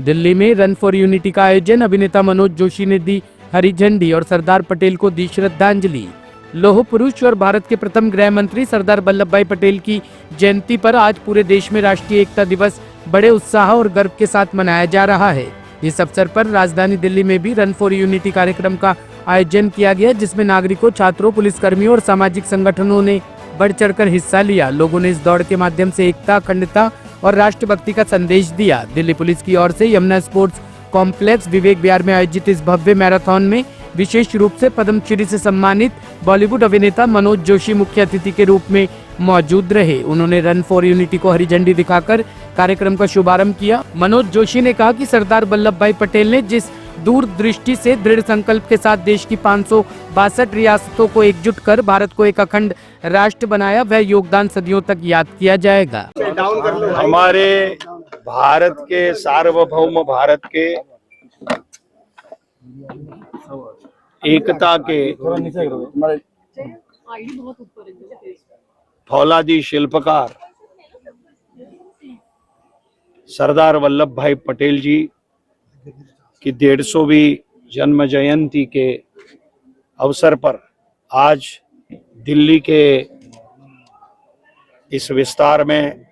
दिल्ली में run for unity का आयोजन, अभिनेता मनोज जोशी ने दी हरी झंडी और सरदार पटेल को दी श्रद्धांजलि। लौह पुरुष और भारत के प्रथम गृह मंत्री सरदार वल्लभ भाई पटेल की जयंती पर आज पूरे देश में राष्ट्रीय एकता दिवस बड़े उत्साह और गर्व के साथ मनाया जा रहा है। इस अवसर पर राजधानी दिल्ली में भी रन फॉर यूनिटी कार्यक्रम का आयोजन किया गया, जिसमें नागरिकों, छात्रों, पुलिसकर्मियों और सामाजिक संगठनों ने बढ़ चढ़कर हिस्सा लिया। लोगों ने इस दौड़ के माध्यम से एकता, अखंडता और राष्ट्रभक्ति का संदेश दिया। दिल्ली पुलिस की ओर से यमुना स्पोर्ट्स कॉम्प्लेक्स विवेक विहार में आयोजित इस भव्य मैराथन में विशेष रूप से पद्मश्री से सम्मानित बॉलीवुड अभिनेता मनोज जोशी मुख्य अतिथि के रूप में मौजूद रहे। उन्होंने रन फॉर यूनिटी को हरी झंडी दिखाकर कार्यक्रम का शुभारंभ किया। मनोज जोशी ने कहा कि सरदार वल्लभ भाई पटेल ने जिस दूरदृष्टि से दृढ़ संकल्प के साथ देश की 562 रियासतों को एकजुट कर भारत को एक अखंड राष्ट्र बनाया, वह योगदान सदियों तक याद किया जाएगा। हमारे भारत के सार्वभौम भारत के एकता के फौलादी शिल्पकार सरदार वल्लभ भाई पटेल जी की 150वीं जन्म जयंती के अवसर पर आज दिल्ली के इस विस्तार में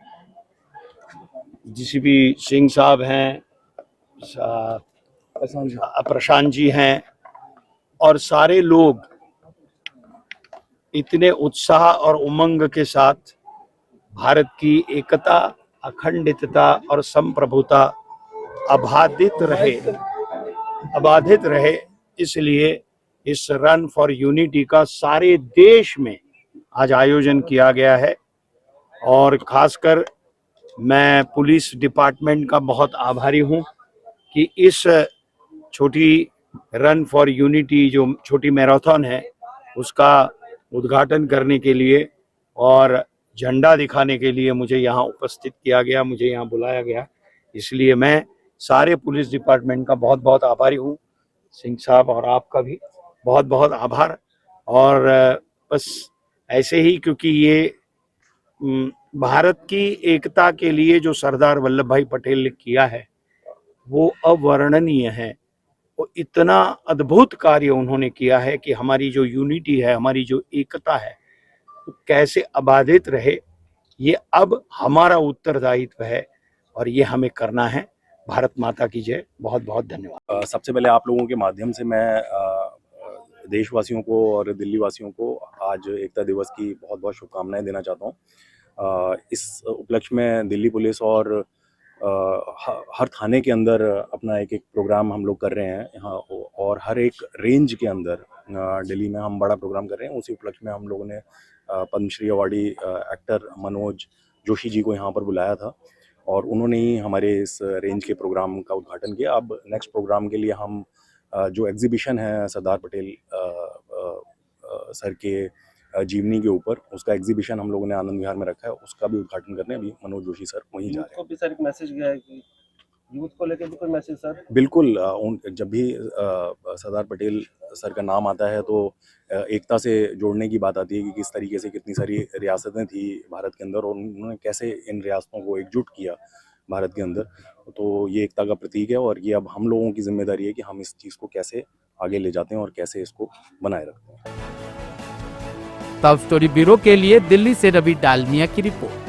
डीसीपी सिंह साहब हैं, प्रशांत जी हैं और सारे लोग इतने उत्साह और उमंग के साथ भारत की एकता, अखंडितता और संप्रभुता अबाधित रहे, इसलिए इस रन फॉर यूनिटी का सारे देश में आज आयोजन किया गया है। और खासकर मैं पुलिस डिपार्टमेंट का बहुत आभारी हूं कि इस छोटी रन फॉर यूनिटी जो छोटी मैराथन है उसका उद्घाटन करने के लिए और झंडा दिखाने के लिए मुझे यहाँ उपस्थित किया गया, मुझे यहाँ बुलाया गया। इसलिए मैं सारे पुलिस डिपार्टमेंट का बहुत बहुत आभारी हूँ। सिंह साहब और आपका भी बहुत बहुत आभार। और बस ऐसे ही, क्योंकि ये भारत की एकता के लिए जो सरदार वल्लभ भाई पटेल ने किया है वो अवर्णनीय है। वो इतना अद्भुत कार्य उन्होंने किया है कि हमारी जो यूनिटी है, हमारी जो एकता है, वो कैसे अबाधित रहे, ये अब हमारा उत्तरदायित्व है और ये हमें करना है। भारत माता की जय। बहुत बहुत धन्यवाद। सबसे पहले आप लोगों के माध्यम से मैं देशवासियों को और दिल्ली वासियों को आज एकता दिवस की बहुत बहुत शुभकामनाएं देना चाहता हूं। इस उपलक्ष्य में दिल्ली पुलिस और हर थाने के अंदर अपना एक एक प्रोग्राम हम लोग कर रहे हैं यहाँ, और हर एक रेंज के अंदर दिल्ली में हम बड़ा प्रोग्राम कर रहे हैं। उसी उपलक्ष्य में हम लोगों ने पद्मश्री अवार्डी एक्टर मनोज जोशी जी को यहाँ पर बुलाया था और उन्होंने ही हमारे इस रेंज के प्रोग्राम का उद्घाटन किया। अब नेक्स्ट प्रोग्राम के लिए हम जो एग्जीबिशन है सरदार पटेल सर के जीवनी के ऊपर, उसका एग्जीबिशन हम लोगों ने आनंद विहार में रखा है, उसका भी उद्घाटन करने अभी मनोज जोशी सर वहीं जा रहे हैं। सर एक मैसेज गया है कि यूथ को लेकर भी कोई मैसेज सर? बिल्कुल, जब भी सरदार पटेल सर का नाम आता है तो एकता से जोड़ने की बात आती है कि किस तरीके से कितनी सारी रियासतें थी भारत के अंदर और उन्होंने कैसे इन रियासतों को एकजुट किया भारत के अंदर। तो ये एकता का प्रतीक है और ये अब हम लोगों की जिम्मेदारी है कि हम इस चीज़ को कैसे आगे ले जाते हैं और कैसे इसको बनाए रखते हैं। टॉप स्टोरी ब्यूरो के लिए दिल्ली से रवि डालमिया की रिपोर्ट।